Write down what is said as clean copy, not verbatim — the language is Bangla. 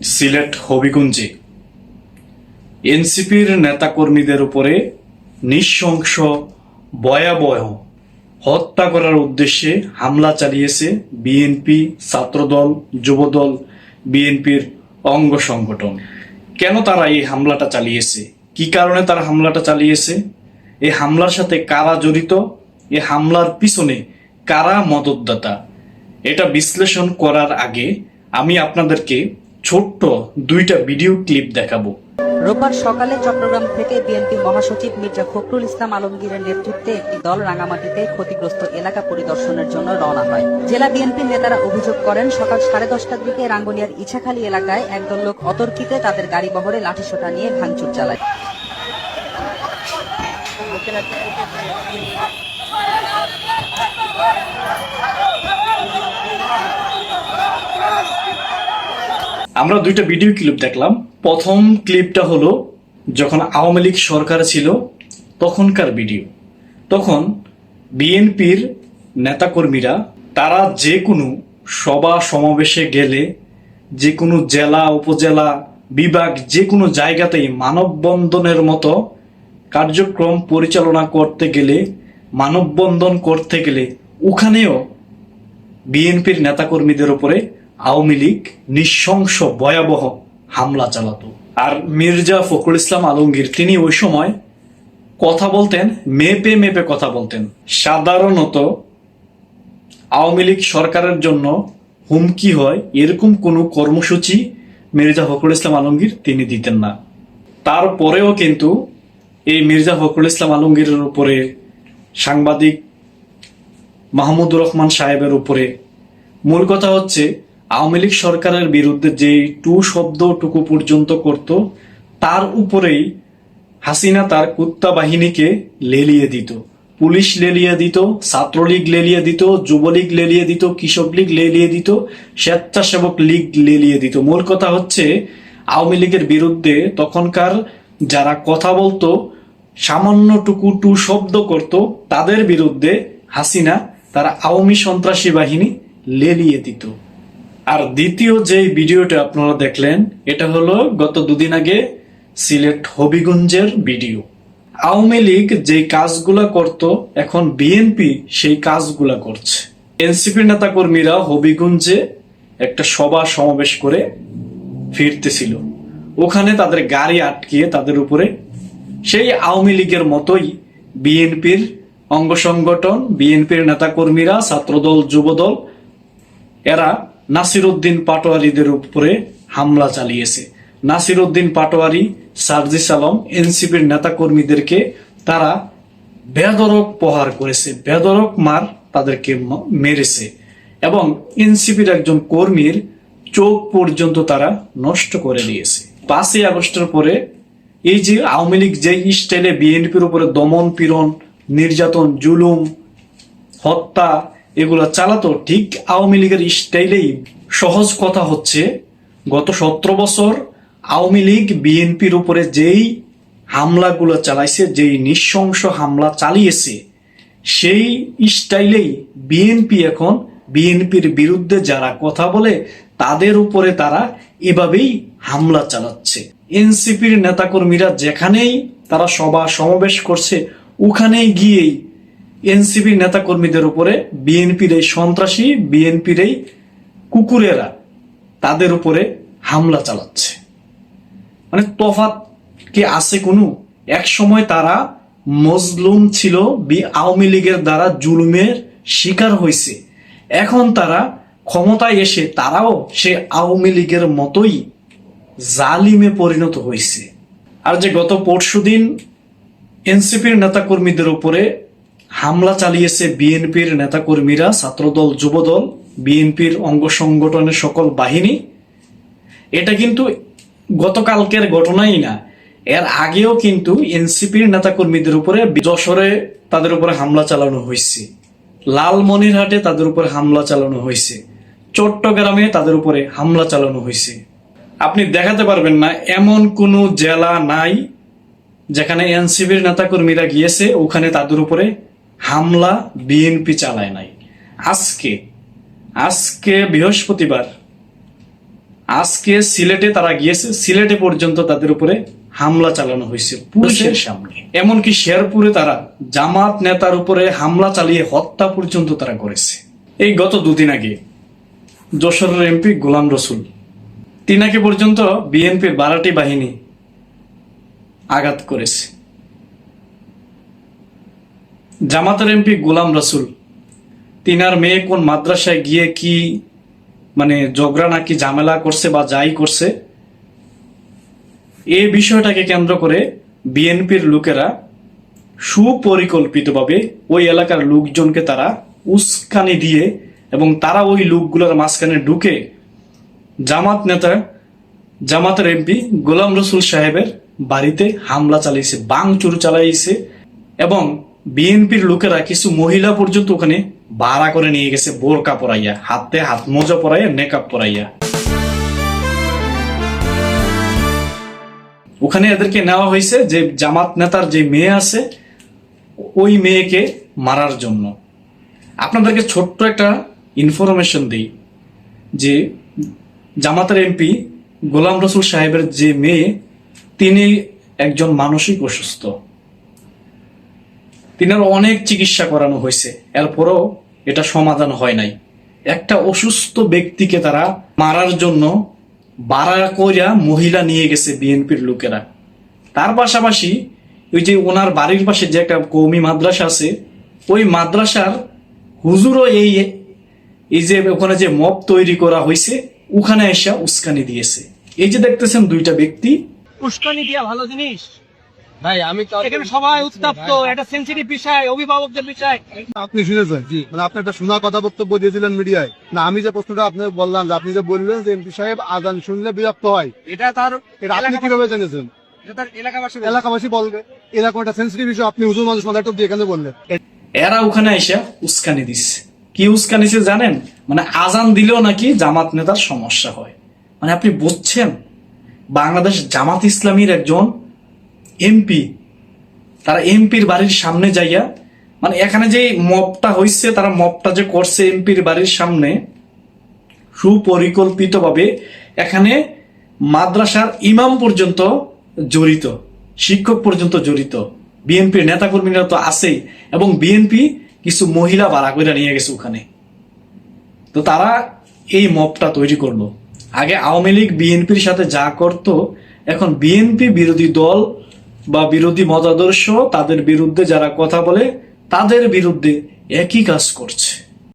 সিলেট হবিগঞ্জে এনসিপির নেতাকর্মীদের উপরে নৃশংস ভয়াবহ হত্যা করার উদ্দেশ্যে হামলা চালিয়েছে বিএনপি, ছাত্রদল, যুবদল, বিএনপির অঙ্গ সংগঠন। কেন তারা এই হামলাটা চালিয়েছে, কি কারণে তারা হামলাটা চালিয়েছে, এই হামলার সাথে কারা জড়িত, এই হামলার পিছনে কারা মদতদাতা, এটা বিশ্লেষণ করার আগে আমি আপনাদেরকে ছোট্ট দুইটা ভিডিও ক্লিপ দেখাবো। রোববার সকালে চট্টগ্রাম থেকে বিএনপি মহাসচিব মির্জা ফখরুল ইসলাম আলমগীরের নেতৃত্বে একটি দল রাঙামাটিতে ক্ষতিগ্রস্ত এলাকা পরিদর্শনের জন্য রওনা হয়। জেলা বিএনপির নেতারা অভিযোগ করেন, সকাল 10:30টার দিকে রাঙ্গুনিয়ার ইছাখালী এলাকায় একদল লোক অতর্কিতে তাদের গাড়ি বহরে লাঠিসোঁটা নিয়ে ভাঙচুর চালায়। আমরা দুইটা ভিডিও ক্লিপ দেখলাম। প্রথম ক্লিপটা হলো যখন আওয়ামী লীগ সরকার ছিল তখনকার ভিডিও। তখন বিএনপির নেতাকর্মীরা তারা যে কোনো সভা সমাবেশে গেলে, যে কোনো জেলা উপজেলা বিভাগ যে কোনো জায়গাতেই মানববন্ধনের মতো কার্যক্রম পরিচালনা করতে গেলে, মানববন্ধন করতে গেলে ওখানেও বিএনপির নেতাকর্মীদের উপরে আওয়ামী লীগ নৃশংস ভয়াবহ হামলা চালাতো। আর মির্জা ফখরুল ইসলাম আলমগীর তিনি ওই সময় কথা বলতেন, মেপে মেপে কথা বলতেন। সাধারণত আওয়ামী লীগ সরকারের জন্য হুমকি হয় এরকম কোনো কর্মসূচি মির্জা ফখরুল ইসলাম আলমগীর তিনি দিতেন না। তারপরেও কিন্তু এই মির্জা ফখরুল ইসলাম আলমগীরের উপরে, সাংবাদিক মাহমুদুর রহমান সাহেবের উপরে, মূল কথা হচ্ছে আওয়ামী লীগ সরকারের বিরুদ্ধে যে টু শব্দটুকু পর্যন্ত করত, তার উপরেই হাসিনা তার কুত্তা বাহিনীকে লেলিয়ে দিত। পুলিশ লেলিয়ে দিত, ছাত্রলীগ লেলিয়ে দিত, যুবলীগ লেলিয়ে দিত, কৃষক লীগ লেলিয়ে দিত, স্বেচ্ছাসেবক লীগ লেলিয়ে দিত। মূল কথা হচ্ছে আওয়ামী লীগের বিরুদ্ধে তখনকার যারা কথা বলতো, সামান্যটুকু টু শব্দ করত, তাদের বিরুদ্ধে হাসিনা তারা আওয়ামী সন্ত্রাসী বাহিনী লেলিয়ে দিত। আর দ্বিতীয় যে ভিডিওটা আপনারা দেখলেন, এটা হলো গত দুদিন আগে সিলেট হবিগঞ্জের ভিডিও। আওয়ামী লীগ যে কাজগুলা করত, এখন বিএনপি সেই কাজগুলা করছে। এনসিপির নেতা কর্মীরা হবিগঞ্জে একটা সভা সমাবেশ করে ফিরতেছিল, ওখানে তাদের গাড়ি আটকিয়ে তাদের উপরে সেই আওয়ামী লীগের মতোই বিএনপির অঙ্গ সংগঠন, বিএনপির নেতা কর্মীরা, ছাত্রদল, যুবদল, এরা নাসির উদ্দিন পাটোয়ারিদের উপরে হামলা চালিয়েছে। নাসির উদ্দিন পাটোয়ারি, সার্জিস আলম, এনসিপির নেতা কর্মীদেরকে তারা বেধড়ক প্রহার করেছে, বেধড়ক মার তাদেরকে মেরেছে এবং এনসিপির একজন কর্মীর চোখ পর্যন্ত তারা নষ্ট করে দিয়েছে। 5ই আগস্টের পরে এই যে আওয়ামী লীগ যে স্টাইলে বিএনপির উপরে দমন পীড়ন, নির্যাতন, জুলুম, হত্যা এগুলা চালাতো, ঠিক আওয়ামী লীগের স্টাইলেই। সহজ কথা হচ্ছে গত 17 বছর আওয়ামী লীগ বিএনপির উপরে যেই হামলাগুলো চালাইছে, যেই নৃশংস হামলা চালিয়েছে, সেই স্টাইলেই বিএনপি এখন বিএনপির বিরুদ্ধে যারা কথা বলে তাদের উপরে তারা এভাবেই হামলা চালাচ্ছে। এনসিপির নেতাকর্মীরা যেখানেই তারা সভা সমাবেশ করছে, ওখানেই গিয়েই এনসিপির নেতাকর্মীদের উপরে বিএনপির এই সন্ত্রাসী, বিএনপির এই কুকুরেরা তাদের উপরে হামলা চালাচ্ছে। মানে তফাৎ কি আছে কোনো? এক সময় তারা মজলুম ছিল, আওয়ামী লীগের দ্বারা জুলুমের শিকার হয়েছে, এখন তারা ক্ষমতায় এসে তারাও সে আওয়ামী লীগের মতোই জালিমে পরিণত হয়েছে। আর যে গত পরশুদিন এনসিপির নেতাকর্মীদের উপরে হামলা চালিয়েছে বিএনপির নেতাকর্মীরা, ছাত্রদল, যুবদল, বিএনপির অঙ্গ সংগঠনের সকল বাহিনী, এটা কিন্তু গতকালকের ঘটনাই না, এর আগেও কিন্তু এনসিপির নেতাকর্মীদের উপরে যশোরে তাদের উপরে হামলা চালানো হয়েছে, লালমনিরহাটে তাদের উপরে হামলা চালানো হয়েছে, চট্টগ্রামে তাদের উপরে হামলা চালানো হয়েছে। আপনি দেখাতে পারবেন না এমন কোনো জেলা নাই যেখানে এনসিপির নেতাকর্মীরা গিয়েছে ওখানে তাদের উপরে হামলা বিএনপি চালায় নাই। আজকে বৃহস্পতিবার আজকে সিলেটে তারা গিয়েছে, সিলেটে পর্যন্ত তাদের উপরে হামলা চালানো হয়েছে পুলিশের সামনে। এমনকি শেরপুরে তারা জামাত নেতার উপরে হামলা চালিয়ে হত্যা পর্যন্ত তারা করেছে। এই গত দুদিন আগে যশোরের এমপি গোলাম রসুল, তিনাকে পর্যন্ত বিএনপির 12টি বাহিনী আঘাত করেছে। জামাতের এমপি গোলাম রসুল, তিনার মেয়ে কোন মাদ্রাসায় গিয়ে কি ঝগড়া নাকি ঝামেলা করছে বা যাই করছে, এই বিষয়টাকে কেন্দ্র করে বিএনপির লোকেরা সুপরিকল্পিতভাবে ওই এলাকার লোকজনকে তারা উস্কানি দিয়ে এবং তারা ওই লোকগুলোর মাঝখানে ঢুকে জামাতের এমপি গোলাম রসুল সাহেবের বাড়িতে হামলা চালিয়েছে, ভাঙচুর চালাইছে এবং বিএনপির লোকেরা কিছু মহিলা পর্যন্ত ওখানে ভাড়া করে নিয়ে গেছে বোরকা পরাইয়া, হাতে হাত মোজা পরাইয়া, নেকাব পরাইয়া। ওখানে এদেরকে নেওয়া হয়েছে যে জামাত নেতার যে মেয়ে আছে ওই মেয়েকে মারার জন্য। আপনাদেরকে ছোট্ট একটা ইনফরমেশন দিই যে জামাতের এমপি গোলাম রসুল সাহেবের যে মেয়ে, তিনি একজন মানসিক অসুস্থ। তিনার অনেক চিকিৎসা করানো হয়েছে, এরপরও এটা সমাধান হয় নাই। একটা অসুস্থ ব্যক্তিকে তারা মারার জন্য ভাড়া কইরা মহিলা নিয়ে গেছে বিএনপির লোকেরা। তার পাশাপাশি ওই যে ওনার বাড়ির পাশে যে একটা কওমি মাদ্রাসা আছে, ওই মাদ্রাসার হুজুরও এই যে ওখানে যে মব তৈরি করা হয়েছে ওখানে এসে উস্কানি দিয়েছে। এই যে দেখতেছেন দুইটা ব্যক্তি, উস্কানি দিয়া ভালো জিনিস ভাই আমি তো এখানে সবাই উত্তপ্ত, এটা সেন্সিটিভ বিষয়, অভিভাবকদের বিষয়। আপনি শুনেছেন জি, আপনি একটা শোনা কথা বক্তব্য দিয়েছিলেন মিডিয়ায় না। আমি যে প্রশ্নটা আপনাকে বললাম যে আপনি যে বললেন যে এমপি সাহেব আজান শুনলে বিরক্ত হয়, এটা তার এটা আপনি কিভাবে জেনেছেন? এটা তার এলাকাবাসী এলাকাবাসী বলবে এরকম একটা সেন্সিটিভ বিষয় আপনি হুজুর মানুষ মাথায় দিয়ে এখানে বললেন। এরা ওখানে এসে উস্কানি দিচ্ছে। কি উস্কানিছে জানেন? আজান দিলেও নাকি জামাত নেতার সমস্যা হয়। আপনি বুঝছেন, বাংলাদেশ জামাত ইসলামীর একজন এমপি, তারা এমপির বাড়ির সামনে যাইয়া এখানে যে মবটা হইছে, তারা মবটা যে করছে এমপির বাড়ির সামনে সুপরিকল্পিতভাবে, এখানে মাদ্রাসার ইমাম পর্যন্ত জড়িত, শিক্ষক পর্যন্ত জড়িত, বিএনপির নেতাকর্মীরা তো আছেই, এবং বিএনপি কিছু মহিলা ভাড়া করে নিয়ে গেছে ওখানে। তো তারা এই মবটা তৈরি করলো। আগে আওয়ামী লীগ বিএনপির সাথে যা করত, এখন বিএনপি বিরোধী দল বা বিরোধী মতাদর্শ, তাদের বিরুদ্ধে যারা কথা বলে তাদের বিরুদ্ধে একই কাজ করছে।